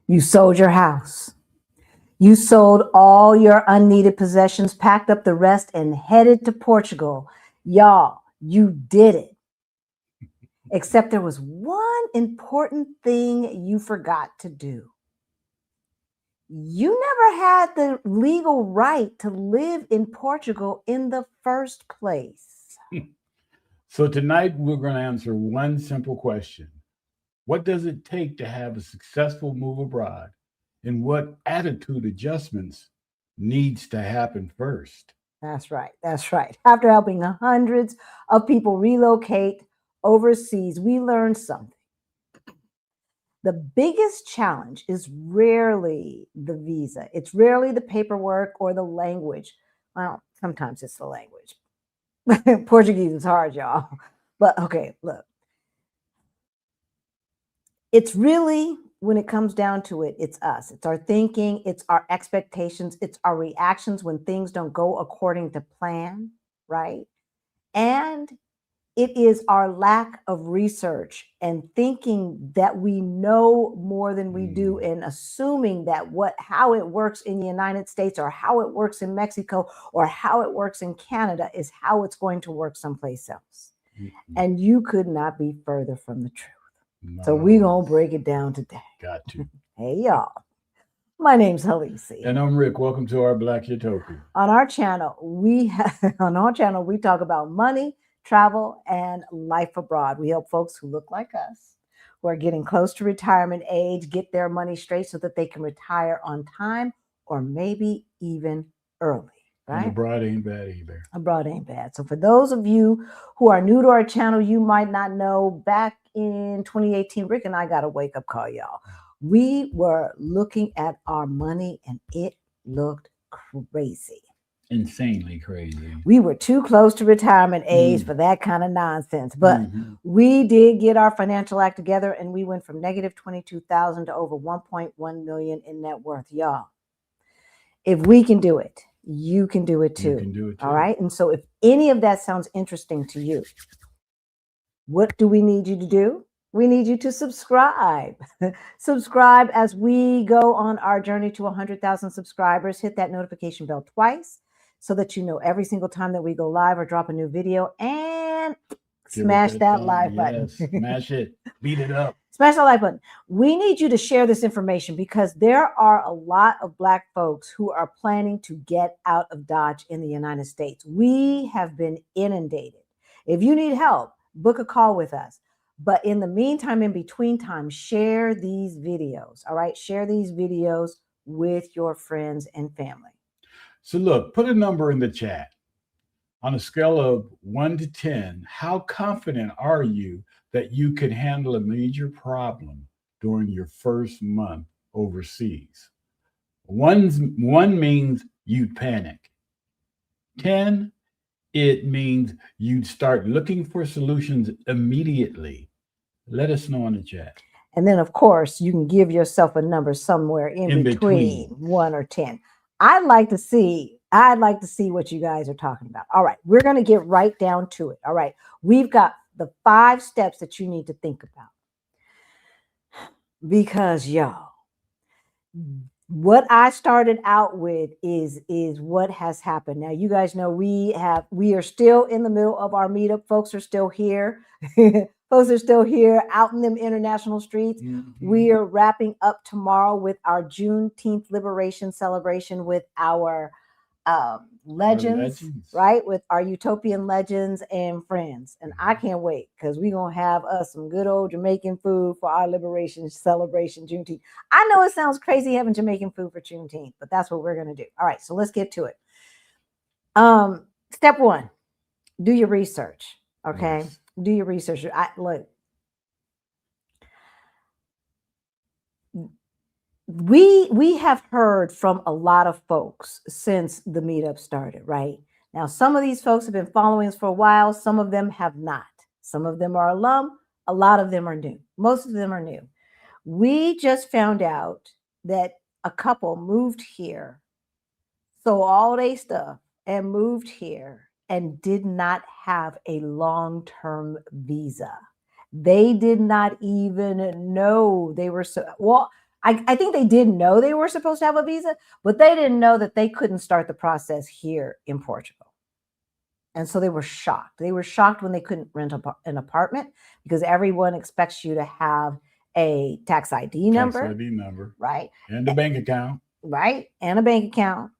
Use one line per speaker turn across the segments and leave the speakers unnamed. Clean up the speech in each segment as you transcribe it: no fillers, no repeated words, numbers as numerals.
You sold your house. You sold all your unneeded possessions, packed up the rest, and headed to Portugal. Y'all, you did it. Except there was one important thing you forgot to do. You never had the legal right to live in Portugal in the first place.
So tonight we're going to answer one simple question. What does it take to have a successful move abroad? And what attitude adjustments needs to happen first?
That's right. That's right. After helping hundreds of people relocate overseas, we learned something. The biggest challenge is rarely the visa. It's rarely the paperwork or the language. Well, sometimes it's the language. Portuguese is hard, y'all. But okay, look. It's really, when it comes down to it, it's us. It's our thinking, it's our expectations, it's our reactions when things don't go according to plan, right? And it is our lack of research and thinking that we know more than we do, and assuming that how it works in the United States or how it works in Mexico or how it works in Canada is how it's going to work someplace else. And you could not be further from the truth. No. So we're going to break it down today.
Got to.
Hey, y'all. My name's Halisi.
And I'm Rick. Welcome to our Black Utopia.
On our channel, we talk about money, travel, and life abroad. We help folks who look like us, who are getting close to retirement age, get their money straight so that they can retire on time or maybe even early. Right?
And abroad ain't bad either.
Abroad ain't bad. So for those of you who are new to our channel, you might not know, back in 2018, Rick and I got a wake-up call, y'all. We were looking at our money and it looked crazy.
Insanely crazy.
We were too close to retirement age for that kind of nonsense. But we did get our financial act together and we went from negative 22,000 to over 1.1 million in net worth, y'all. If we can do it, you can do it too.
You can do it too.
All right. And so if any of that sounds interesting to you, what do we need you to do? We need you to subscribe. Subscribe as we go on our journey to 100,000 subscribers. Hit that notification bell twice so that you know every single time that we go live or drop a new video, and smash that like button.
Smash it. Beat it up.
Smash that like button. We need you to share this information because there are a lot of Black folks who are planning to get out of Dodge in the United States. We have been inundated. If you need help, book a call with us. But in the meantime, in between time, share these videos. All right. Share these videos with your friends and family.
So look, put a number in the chat. On a scale of 1 to 10, how confident are you that you could handle a major problem during your first month overseas? 1 means you'd panic. 10, it means you'd start looking for solutions immediately. Let us know in the chat.
And then, of course, you can give yourself a number somewhere in between 1 or 10. I'd like to see what you guys are talking about. All right, we're going to get right down to it. All right, we've got the 5 steps that you need to think about. Because, y'all, what I started out with is what has happened. Now, you guys know we are still in the middle of our meetup. Folks are still here. Folks are still here out in them international streets. We are wrapping up tomorrow with our Juneteenth liberation celebration with our legends, right? With our Utopian legends and friends. And I can't wait because we're going to have us some good old Jamaican food for our liberation celebration, Juneteenth. I know it sounds crazy having Jamaican food for Juneteenth, but that's what we're going to do. All right, so let's get to it. Step 1, do your research, okay? Yes. Do your research. Look, we have heard from a lot of folks since the meetup started, right? Now, some of these folks have been following us for a while. Some of them have not. Some of them are alum. A lot of them are new. Most of them are new. We just found out that a couple moved here, sold all their stuff and moved here and did not have a long-term visa. They did not even know they were well, I think they did know they were supposed to have a visa, but they didn't know that they couldn't start the process here in Portugal. And so they were shocked. They were shocked when they couldn't rent an apartment because everyone expects you to have a tax ID number.
Tax ID number.
Right.
And a bank account.
Right. And a bank account.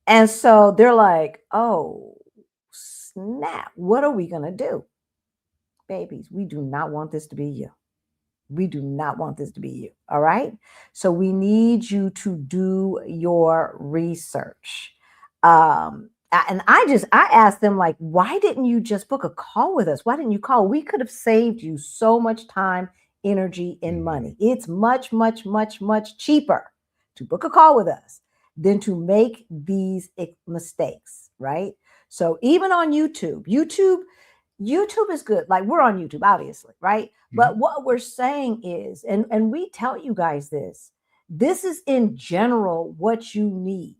And so they're like, oh, snap. What are we going to do? Babies, we do not want this to be you. We do not want this to be you. All right. So we need you to do your research. And I asked them, like, why didn't you just book a call with us? Why didn't you call? We could have saved you so much time, energy, and money. It's much, much, much, much cheaper to book a call with us than to make these mistakes, right? So even on YouTube is good. Like, we're on YouTube, obviously, right? But what we're saying is, and we tell you guys this is in general what you need.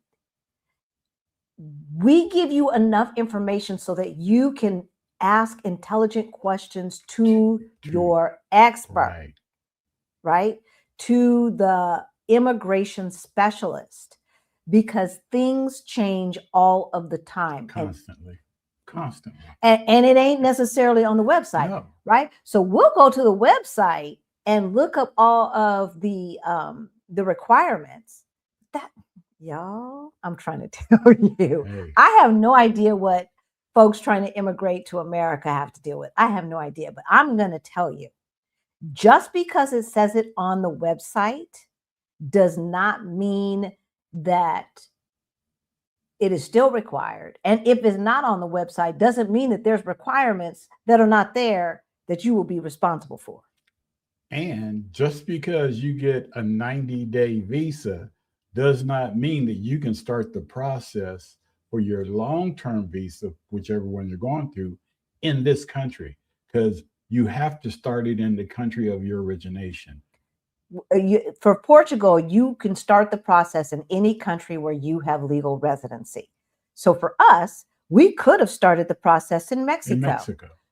We give you enough information so that you can ask intelligent questions to your expert, right? To the immigration specialist, because things change all of the time.
Constantly.
And it ain't necessarily on the website, right? So we'll go to the website and look up all of the requirements. That, y'all, I'm trying to tell you, I have no idea what folks trying to immigrate to America have to deal with. I have no idea, but I'm going to tell you, just because it says it on the website does not mean that it is still required. And if it's not on the website, doesn't mean that there's requirements that are not there that you will be responsible for.
And just because you get a 90-day visa does not mean that you can start the process for your long-term visa, whichever one you're going through, in this country, because you have to start it in the country of your origination.
For Portugal, you can start the process in any country where you have legal residency. So for us, we could have started the process in Mexico.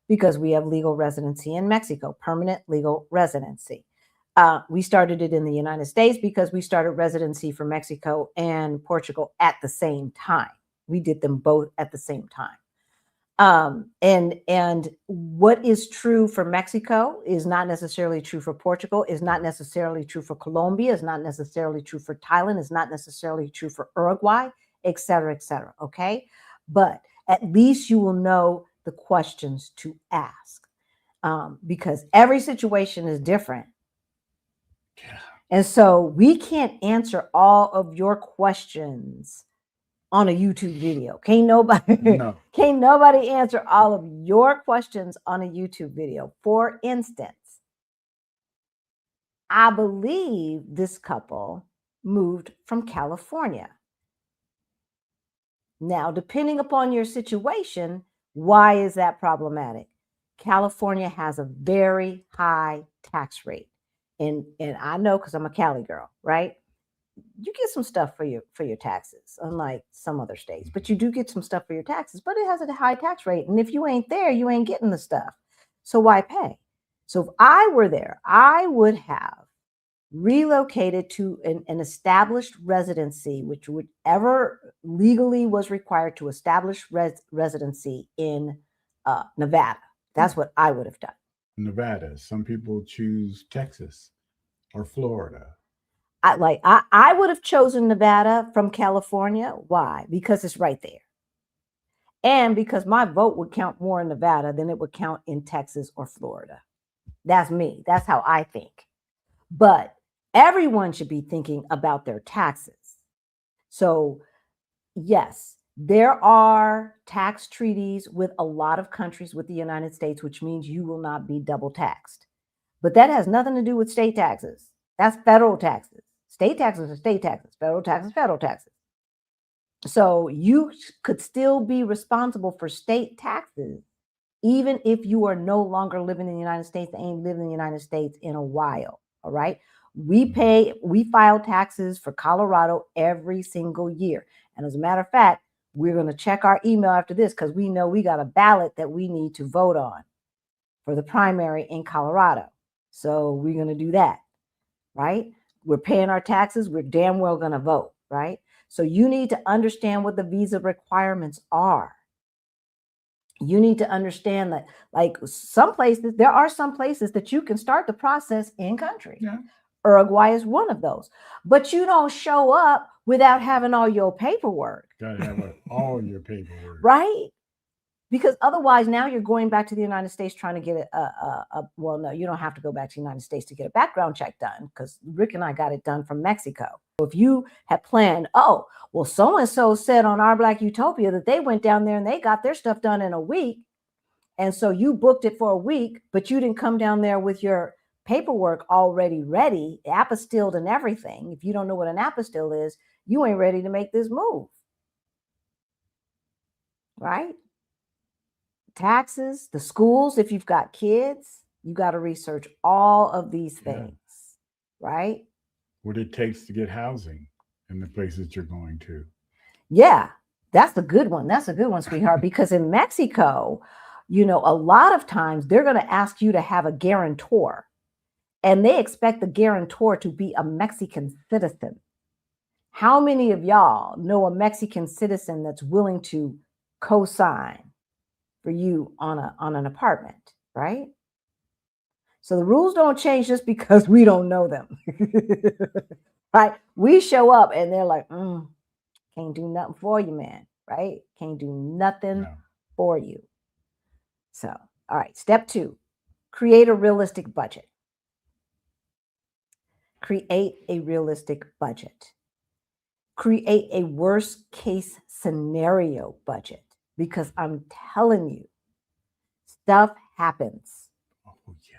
Because we have legal residency in Mexico, permanent legal residency. We started it in the United States because we started residency for Mexico and Portugal at the same time. We did them both at the same time. And what is true for Mexico is not necessarily true for Portugal, is not necessarily true for Colombia, is not necessarily true for Thailand, is not necessarily true for Uruguay, et cetera, okay? But at least you will know the questions to ask, because every situation is different. And so we can't answer all of your questions on a YouTube video. Can't nobody answer all of your questions on a YouTube video. For instance, I believe this couple moved from California. Now, depending upon your situation, why is that problematic? California has a very high tax rate. And I know, because I'm a Cali girl, right? You get some stuff for your taxes, unlike some other states, but you do get some stuff for your taxes, but it has a high tax rate. And if you ain't there, you ain't getting the stuff. So why pay? So if I were there, I would have relocated to an established residency, whichever legally was required to establish residency in Nevada. That's what I would have done.
Nevada. Some people choose Texas or Florida.
I would have chosen Nevada from California. Why? Because it's right there. And because my vote would count more in Nevada than it would count in Texas or Florida. That's me. That's how I think. But everyone should be thinking about their taxes. So yes, there are tax treaties with a lot of countries with the United States, which means you will not be double taxed. But that has nothing to do with state taxes. That's federal taxes. State taxes are state taxes. Federal taxes, federal taxes. So you could still be responsible for state taxes, even if you are no longer living in the United States, ain't lived in the United States in a while. All right. We file taxes for Colorado every single year. And as a matter of fact, we're going to check our email after this, because we know we got a ballot that we need to vote on for the primary in Colorado. So we're going to do that. Right. we're paying our taxes, we're damn well going to vote, right? So you need to understand what the visa requirements are. You need to understand that, like, there are some places that you can start the process in country.
Yeah.
Uruguay is one of those, but you don't show up without having all your paperwork.
Got to have all your paperwork.
Right? Because otherwise, now you're going back to the United States trying to get well, no, you don't have to go back to the United States to get a background check done, because Rick and I got it done from Mexico. So if you had planned, oh, well, so-and-so said on Our Black Utopia that they went down there and they got their stuff done in a week. And so you booked it for a week, but you didn't come down there with your paperwork already ready, apostilled and everything. If you don't know what an apostille is, you ain't ready to make this move. Right? Taxes, the schools, if you've got kids, you got to research all of these things, right?
What it takes to get housing in the places you're going to.
Yeah, that's the good one. That's a good one, sweetheart, because in Mexico, you know, a lot of times they're going to ask you to have a guarantor, and they expect the guarantor to be a Mexican citizen. How many of y'all know a Mexican citizen that's willing to co-sign for you on an apartment, right? So the rules don't change just because we don't know them, right? We show up and they're like, can't do nothing for you, man, right? Can't do nothing for you. So, all right, step 2, create a realistic budget. Create a realistic budget. Create a worst case scenario budget, because I'm telling you, stuff happens.
Oh, yeah.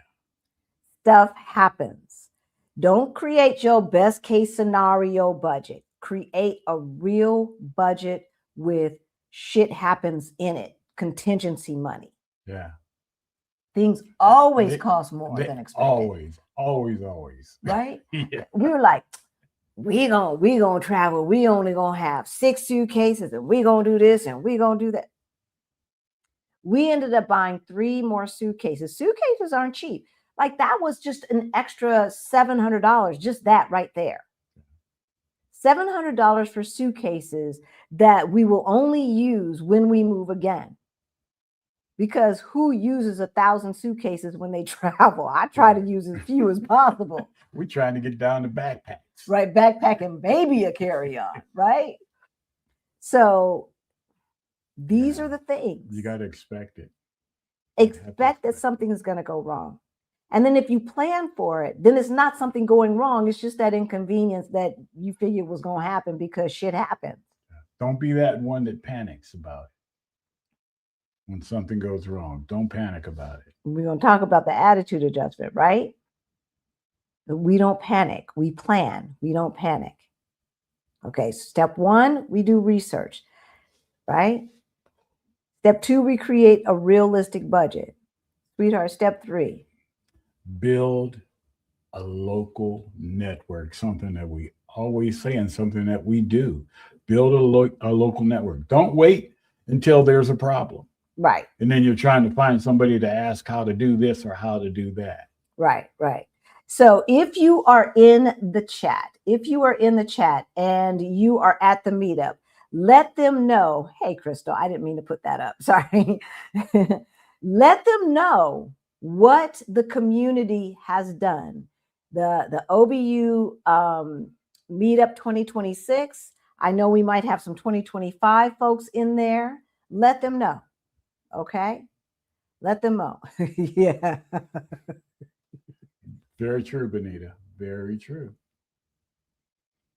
Stuff happens. Don't create your best case scenario budget. Create a real budget with shit happens in it, contingency money.
Yeah.
Things always cost more than expected.
Always.
Right?
Yeah.
We were like, we gonna travel. We only gonna have 6 suitcases, and we gonna do this and we gonna do that. We ended up buying 3 more suitcases. Suitcases aren't cheap. Like, that was just an extra $700, just that right there. $700 for suitcases that we will only use when we move again. Because who uses 1,000 suitcases when they travel? I try to use as few as possible.
We're trying to get down to backpacks.
Right, backpack and baby a carry-on, right? So these are the things.
You got to expect it.
Expect that something is going to go wrong. And then if you plan for it, then it's not something going wrong. It's just that inconvenience that you figured was going to happen because shit happened.
Don't be that one that panics about it. When something goes wrong, don't panic about it.
We're going to talk about the attitude adjustment, right? We don't panic. We plan. We don't panic. Okay, so step 1, we do research, right? Step 2, we create a realistic budget. Sweetheart, step 3.
Build a local network, something that we always say and something that we do. Build a local network. Don't wait until there's a problem.
Right.
And then you're trying to find somebody to ask how to do this or how to do that.
Right. So if you are in the chat, and you are at the meetup, let them know, hey, Crystal, I didn't mean to put that up. Sorry. Let them know what the community has done. The OBU Meetup 2026. I know we might have some 2025 folks in there. Let them know. Okay? Let them know. Yeah.
Very true, Benita. Very true.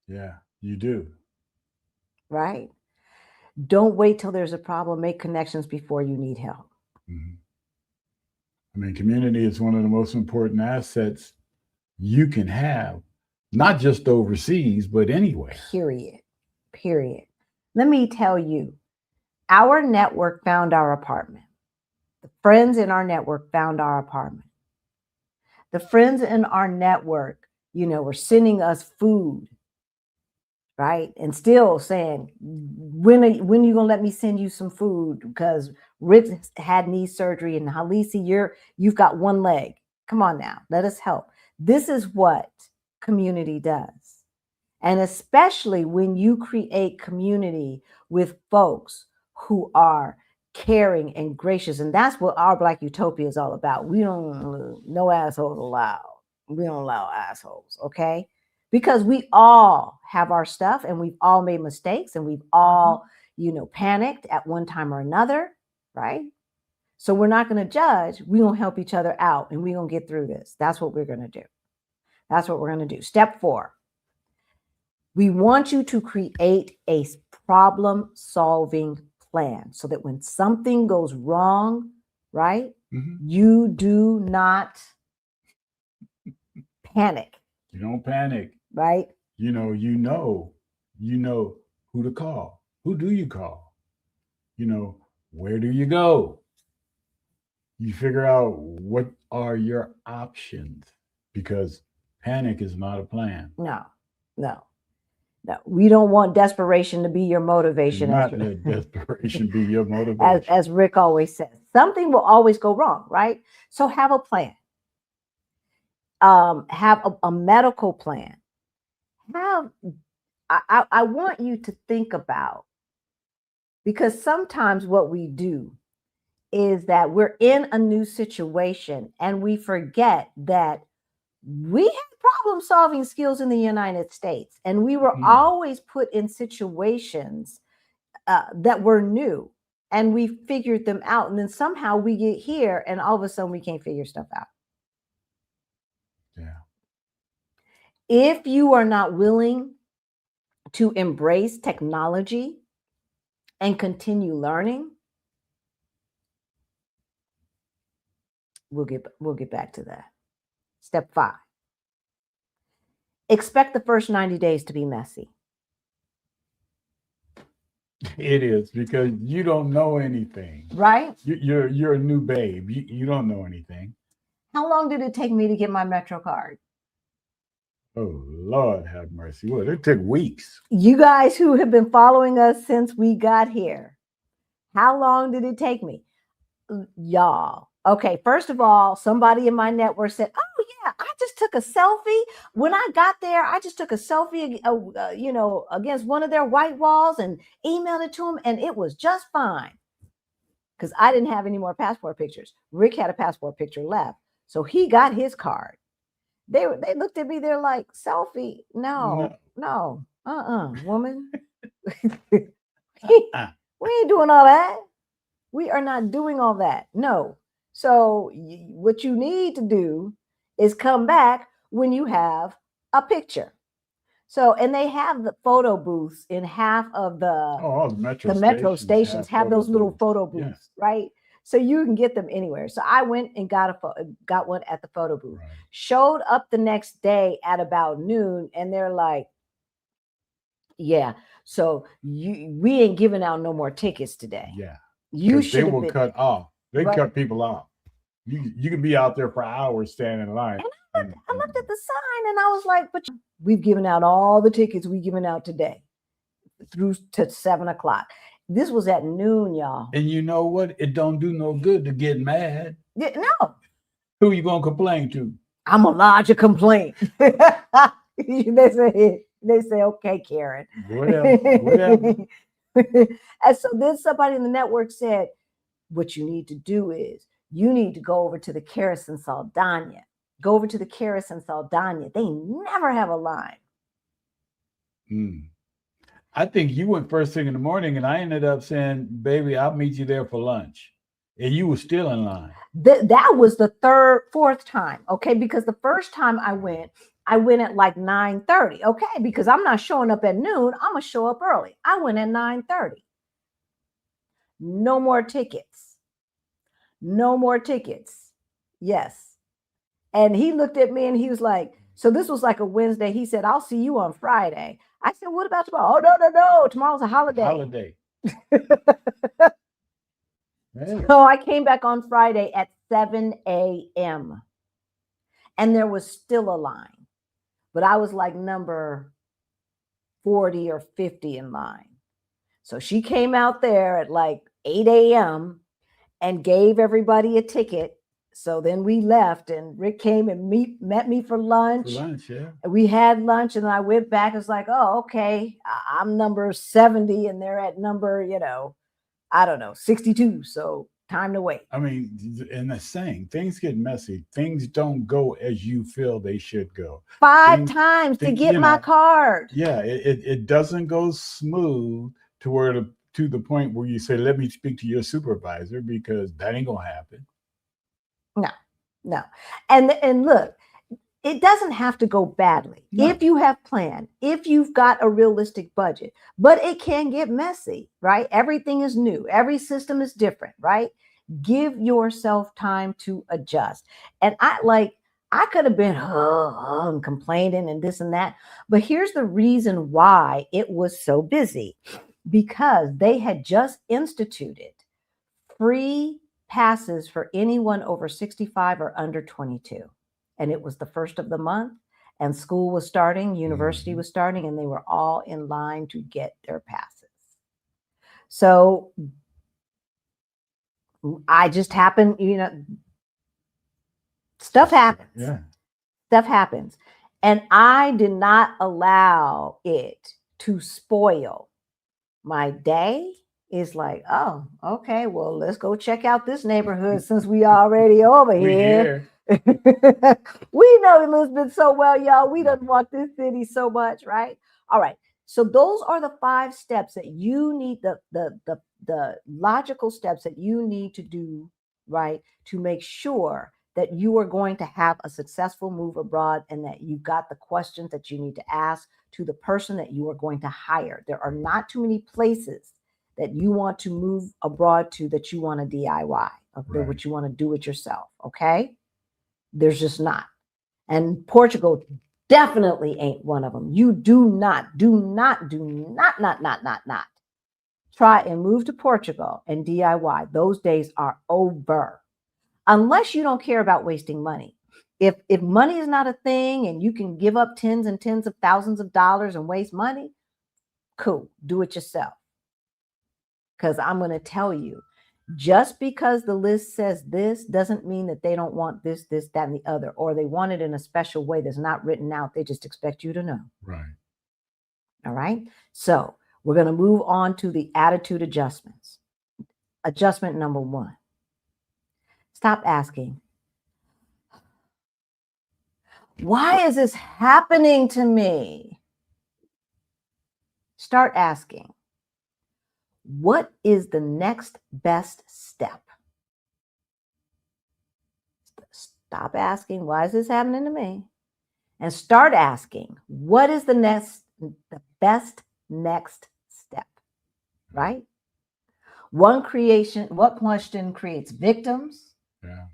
Yeah, you do.
Right? Don't wait till there's a problem. Make connections before you need help.
Mm-hmm. I mean, community is one of the most important assets you can have, not just overseas, but anywhere.
Period. Let me tell you, our network found our apartment. The friends in our network found our apartment. The friends in our network, were sending us food, right? And still saying, when are you going to let me send you some food? Because Rick had knee surgery, and Halisi, you've got one leg. Come on now, let us help. This is what community does. And especially when you create community with folks who are caring and gracious. And that's what our Black Utopia is all about. We don't, no assholes allowed. We don't allow assholes, okay? Because we all have our stuff and we've all made mistakes and we've all, panicked at one time or another, right? So we're not going to judge. We're going to help each other out and we're going to get through this. That's what we're going to do. That's what we're going to do. Step 4. We want you to create a problem-solving plan so that when something goes wrong, right, you do not panic.
You don't panic.
Right?
You know who to call. Who do you call? Where do you go? You figure out what are your options, because panic is not a plan.
No. We don't want desperation to be your motivation.
Not let desperation be your motivation.
As Rick always says, something will always go wrong, right? So have a plan. Have a medical plan. I want you to think about, because sometimes what we do is that we're in a new situation and we forget that we have problem-solving skills in the United States, and we were always put in situations that were new, and we figured them out, and then somehow we get here, and all of a sudden we can't figure stuff out.
Yeah.
If you are not willing to embrace technology and continue learning, we'll get back to that. Step 5. Expect the first 90 days to be messy.
It is, because you don't know anything.
Right?
You're a new babe. You don't know anything.
How long did it take me to get my Metro card?
Oh, Lord have mercy. Well, it took weeks.
You guys who have been following us since we got here, how long did it take me? Y'all. Okay, first of all, somebody in my network said, oh, yeah, I just took a selfie. When I got there, I just took a selfie, against one of their white walls and emailed it to them, and it was just fine. Because I didn't have any more passport pictures. Rick had a passport picture left, so he got his card. They looked at me, they're like, selfie? No, woman. We ain't doing all that. We are not doing all that. No. So what you need to do is come back when you have a picture. So, and they have the photo booths in half of the metro stations have those little photo booths, right? So you can get them anywhere. So I went and got one at the photo booth. Right. Showed up the next day at about noon, and they're like, "Yeah, so we ain't giving out no more tickets today."
Yeah,
you should.
They will cut off. They cut people off. You can be out there for hours standing in line.
And I looked at the sign and I was like, "But we've given out all the tickets we've given out today through to 7 o'clock." This was at noon, y'all.
And you know what? It don't do no good to get mad.
Yeah, no.
Who you gonna complain to?
I'm a lodge a complaint. They say, okay, Karen.
Whatever.
And so then somebody in the network said, what you need to do is you need to go over to the Caris in Saldana. Go over to the Caris in Saldana. They never have a line.
I think you went first thing in the morning, and I ended up saying, baby, I'll meet you there for lunch. And you were still in line.
That was the fourth time, okay? Because the first time I went at like 9:30, okay? Because I'm not showing up at noon. I'm going to show up early. I went at 9:30. No more tickets. No more tickets. Yes. And he looked at me and he was like, so this was like a Wednesday. He said, I'll see you on Friday. I said, what about tomorrow? Oh, no. Tomorrow's a holiday. So I came back on Friday at 7 a.m. and there was still a line, but I was like number 40 or 50 in line. So she came out there at like 8 a.m. and gave everybody a ticket So then we left, and Rick came and met me for lunch.
For lunch, yeah.
We had lunch, and I went back. It's like, oh, okay, I'm number 70, and they're at number, I don't know, 62. So time to wait.
I mean, and the saying, things get messy. Things don't go as you feel they should go.
5 times to get my card.
Yeah, it doesn't go smooth to the point where you say, let me speak to your supervisor, because that ain't gonna happen.
No. And look, it doesn't have to go badly.
No.
If you have planned, if you've got a realistic budget, but it can get messy, right? Everything is new. Every system is different, right? Give yourself time to adjust. And I could have been complaining and this and that, but here's the reason why it was so busy, because they had just instituted free passes for anyone over 65 or under 22. And it was the first of the month, and school was starting, university was starting, and they were all in line to get their passes. So I just happened, stuff happens.
Yeah.
Stuff happens. And I did not allow it to spoil my day. Is like, oh, okay, well, let's go check out this neighborhood since we already over here. We know Lisbon so well, y'all. We done walked this city so much, right? All right. So those are the 5 steps that you need, the logical steps that you need to do, right, to make sure that you are going to have a successful move abroad, and that you've got the questions that you need to ask to the person that you are going to hire. There are not too many places that you want to move abroad to that you want to DIY, okay, what you want to do it yourself, okay? There's just not. And Portugal definitely ain't one of them. You do not try and move to Portugal and DIY. Those days are over. Unless you don't care about wasting money. If money is not a thing and you can give up tens and tens of thousands of dollars and waste money, cool, do it yourself. Because I'm going to tell you, just because the list says this doesn't mean that they don't want this, that, and the other, or they want it in a special way that's not written out. They just expect you to know.
Right.
All right. So we're going to move on to the attitude adjustments. Adjustment number 1. Stop asking, why is this happening to me? Start asking, what is the next best step? Stop asking, why is this happening to me? And start asking, what is the best next step, right? What question creates victims,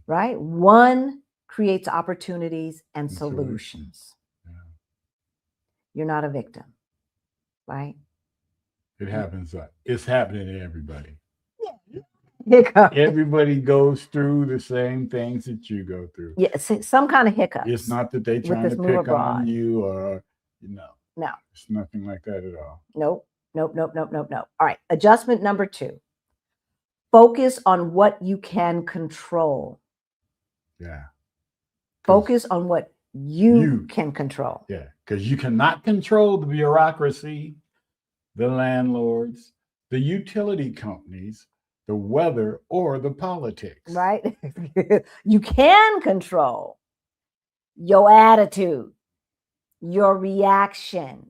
right? One creates opportunities and solutions.
Yeah.
You're not a victim, right?
It happens. It's happening to everybody.
Hiccup.
Everybody goes through the same things that you go through.
Yeah, some kind of hiccups.
It's not that they're trying to pick on you or,
No.
It's nothing like that at all.
Nope. All right. Adjustment number 2. Focus on what you can control.
Yeah.
Focus on what you can control.
Yeah. Because you cannot control the bureaucracy, the landlords, the utility companies, the weather, or the politics.
Right? You can control your attitude, your reaction,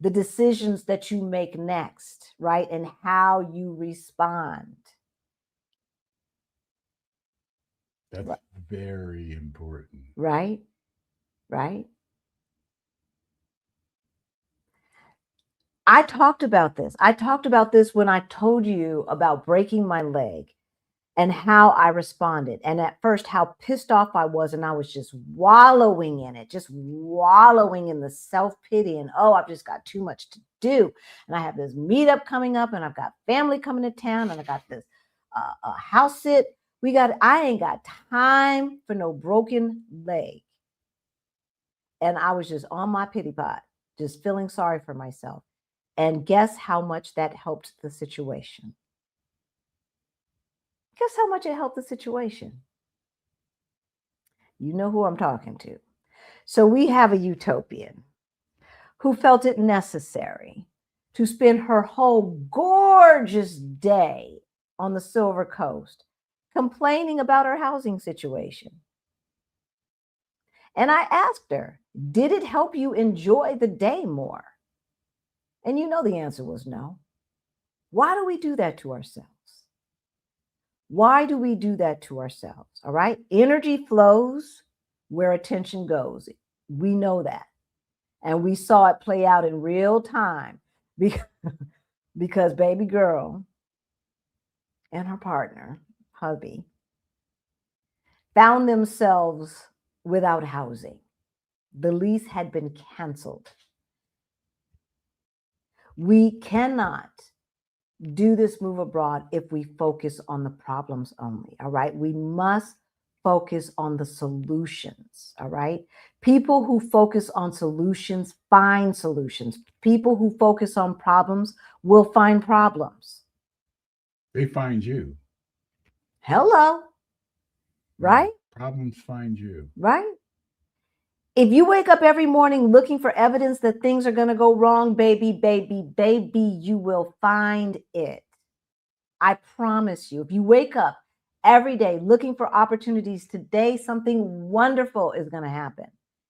the decisions that you make next, right? And how you respond.
That's very important.
Right? I talked about this. When I told you about breaking my leg and how I responded. And at first, how pissed off I was. And I was just wallowing in it, just wallowing in the self-pity. And, oh, I've just got too much to do. And I have this meetup coming up, and I've got family coming to town, and I got this house sit. I ain't got time for no broken leg. And I was just on my pity pot, just feeling sorry for myself. And guess how much that helped the situation? Guess how much it helped the situation? You know who I'm talking to. So we have a utopian who felt it necessary to spend her whole gorgeous day on the Silver Coast complaining about her housing situation. And I asked her, did it help you enjoy the day more? And you know the answer was no. Why do we do that to ourselves? Why do we do that to ourselves? All right. Energy flows where attention goes. We know that. And we saw it play out in real time because baby girl and her partner, hubby, found themselves without housing. The lease had been canceled. We cannot do this move abroad if we focus on the problems only. All right. We must focus on the solutions. All right. People who focus on solutions find solutions. People who focus on problems will find problems.
They find you.
Hello. Right?
Problems find you.
Right? If you wake up every morning looking for evidence that things are going to go wrong, baby, you will find it. I promise you. If you wake up every day looking for opportunities, today something wonderful is going to happen.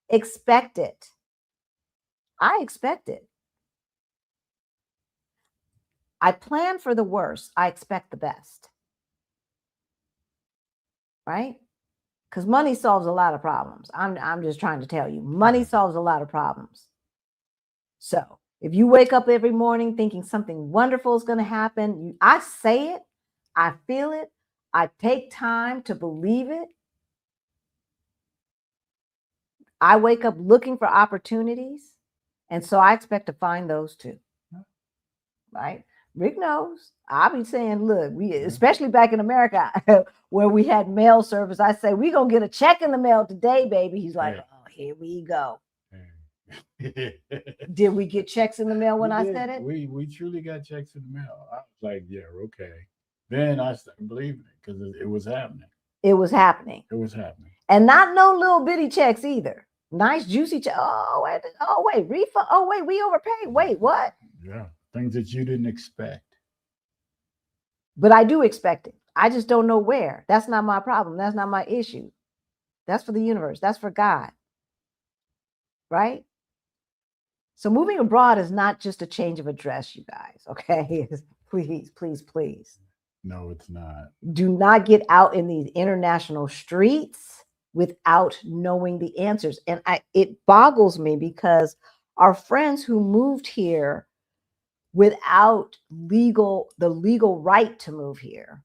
Expect it. I expect it. I plan for the worst. I expect the best. Right? Because money solves a lot of problems. I'm just trying to tell you, money solves a lot of problems. So if you wake up every morning thinking something wonderful is going to happen, I say it, I feel it, I take time to believe it. I wake up looking for opportunities, and so I expect to find those too. Right? Rick knows. I'll be saying, look, we, especially back in America where we had mail service, I say, we're going to get a check in the mail today, baby. He's like, oh, here we go. Did we get checks in the mail when I said it?
We truly got checks in the mail. I was like, yeah, okay. Then I started believing it because it was happening.
It was happening.
It was happening.
And not no little bitty checks either. Nice juicy check. Oh wait, refund. Oh wait, we overpaid. Wait, what?
Yeah, things that you didn't expect.
But I do expect it. I just don't know where. That's not my problem. That's not my issue. That's for the universe. That's for God. Right? So moving abroad is not just a change of address, you guys. Okay? Please, please, please.
No, it's not.
Do not get out in these international streets without knowing the answers. And it boggles me because our friends who moved here without the legal right to move here,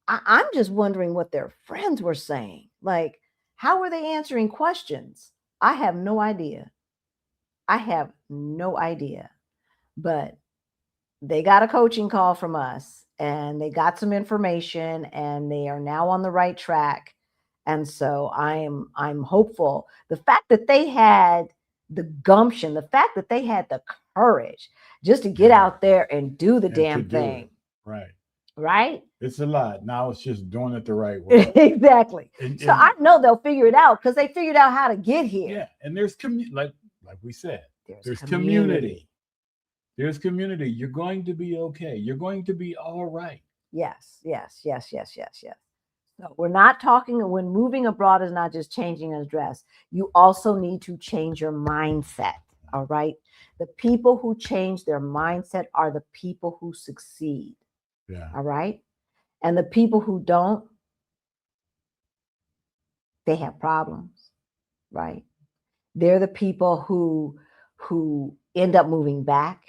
I'm just wondering what their friends were saying. Like, how were they answering questions? I have no idea. I have no idea. But they got a coaching call from us and they got some information and they are now on the right track. And so I'm hopeful. The fact that they had the gumption, the fact that they had the courage just to get out there and do the damn thing.
Right.
Right?
It's a lot. Now it's just doing it the right way.
Exactly. So I know they'll figure it out because they figured out how to get here.
Yeah. And there's like we said, there's community. There's community. You're going to be okay. You're going to be all right.
Yes. So we're not talking when moving abroad is not just changing an address. You also need to change your mindset. All right. The people who change their mindset are the people who succeed.
Yeah.
All right. And the people who don't, they have problems. Right. They're the people who end up moving back.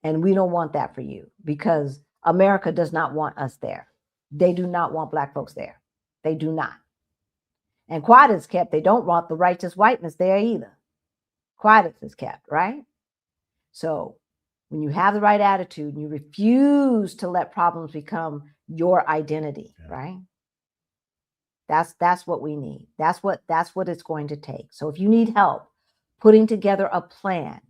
And we don't want that for you because America does not want us there. They do not want Black folks there. They do not. And quiet is kept. They don't want the righteous whiteness there either. Quiet is kept, right? So when you have the right attitude and you refuse to let problems become your identity, right? That's what we need. That's what it's going to take. So if you need help putting together a plan,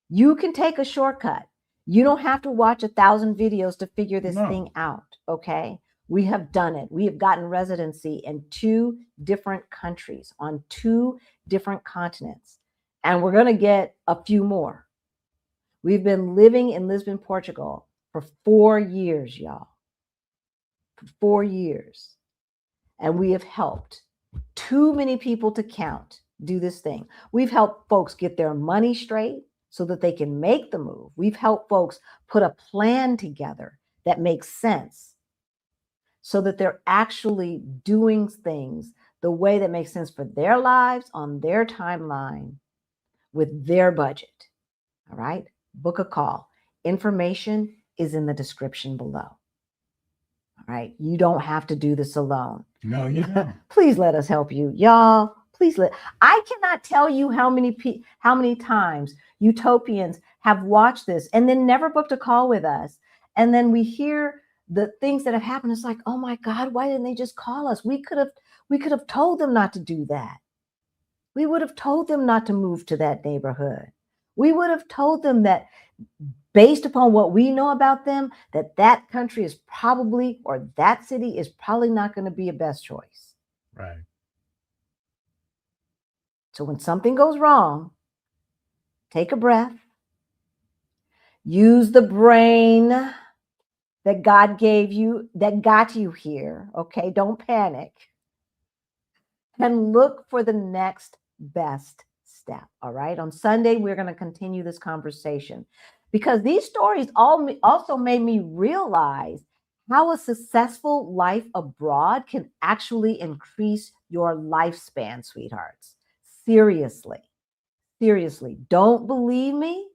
you can take a shortcut. You don't have to watch 1,000 videos to figure this thing out, okay? We have done it. We have gotten residency in 2 different countries on 2 different continents. And we're going to get a few more. We've been living in Lisbon, Portugal for 4 years, y'all. For 4 years. And we have helped too many people to count do this thing. We've helped folks get their money straight so that they can make the move. We've helped folks put a plan together that makes sense so that they're actually doing things the way that makes sense for their lives on their timeline with their budget. All right? Book a call. Information is in the description below. All right? You don't have to do this alone.
No, you don't.
Please let us help you, y'all. Please I cannot tell you how many times Utopians have watched this and then never booked a call with us. And then we hear the things that have happened. It's like, oh my God, why didn't they just call us? We could have told them not to do that. We would have told them not to move to that neighborhood. We would have told them that based upon what we know about them, that country is probably, or that city is probably not going to be a best choice.
Right.
So when something goes wrong, take a breath, use the brain that God gave you, that got you here, okay? Don't panic. And look for the next best step, all right? On Sunday, we're going to continue this conversation because these stories also made me realize how a successful life abroad can actually increase your lifespan, sweethearts. Seriously. Don't believe me?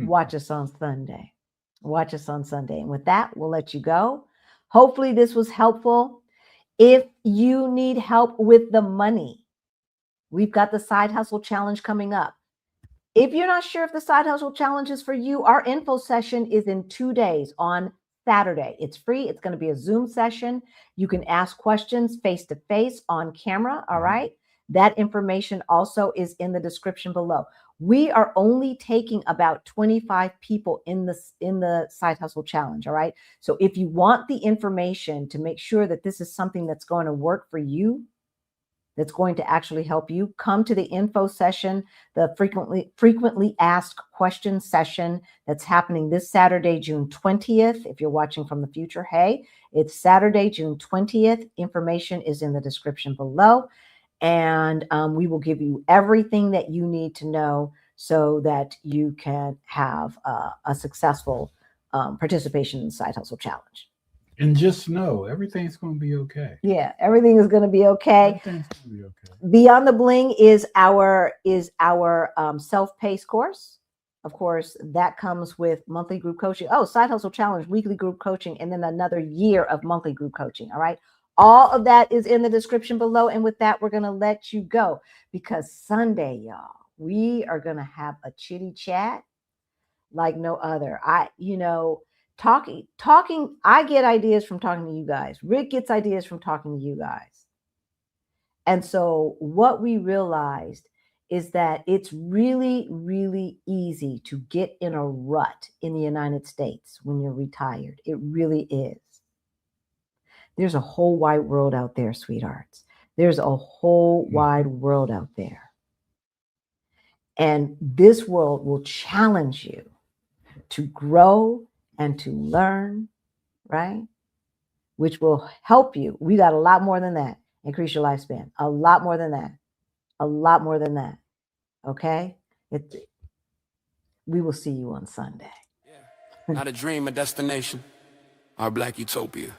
Watch us on Sunday. Watch us on Sunday. And with that, we'll let you go. Hopefully this was helpful. If you need help with the money, we've got the Side Hustle Challenge coming up. If you're not sure if the Side Hustle Challenge is for you, our info session is in 2 days on Saturday. It's free. It's going to be a Zoom session. You can ask questions face to face on camera. All right. That information also is in the description below. We are only taking about 25 people in the Side Hustle Challenge. All right. So if you want the information to make sure that this is something that's going to work for you, that's going to actually help you, come to the info session, the frequently asked questions session that's happening this Saturday, June 20th. If you're watching from the future, hey, it's Saturday, June 20th. Information is in the description below. And we will give you everything that you need to know so that you can have a successful participation in the Side Hustle Challenge.
And just know everything's going to be okay.
Yeah, everything is going to be okay.
Everything's going to be okay.
Beyond the Bling is our self-paced course. Of course, that comes with monthly group coaching. Oh, Side Hustle Challenge, weekly group coaching, and then another year of monthly group coaching. All right. All of that is in the description below. And with that, we're going to let you go because Sunday, y'all, we are going to have a chitty chat like no other. Talking, I get ideas from talking to you guys. Rick gets ideas from talking to you guys. And so what we realized is that it's really, really easy to get in a rut in the United States when you're retired. It really is. There's a whole wide world out there, sweethearts. There's a whole wide world out there. And this world will challenge you to grow and to learn, right? Which will help you. We got a lot more than that. Increase your lifespan. A lot more than that. A lot more than that. Okay? We will see you on Sunday.
Not a dream, a destination. Our Black Utopia.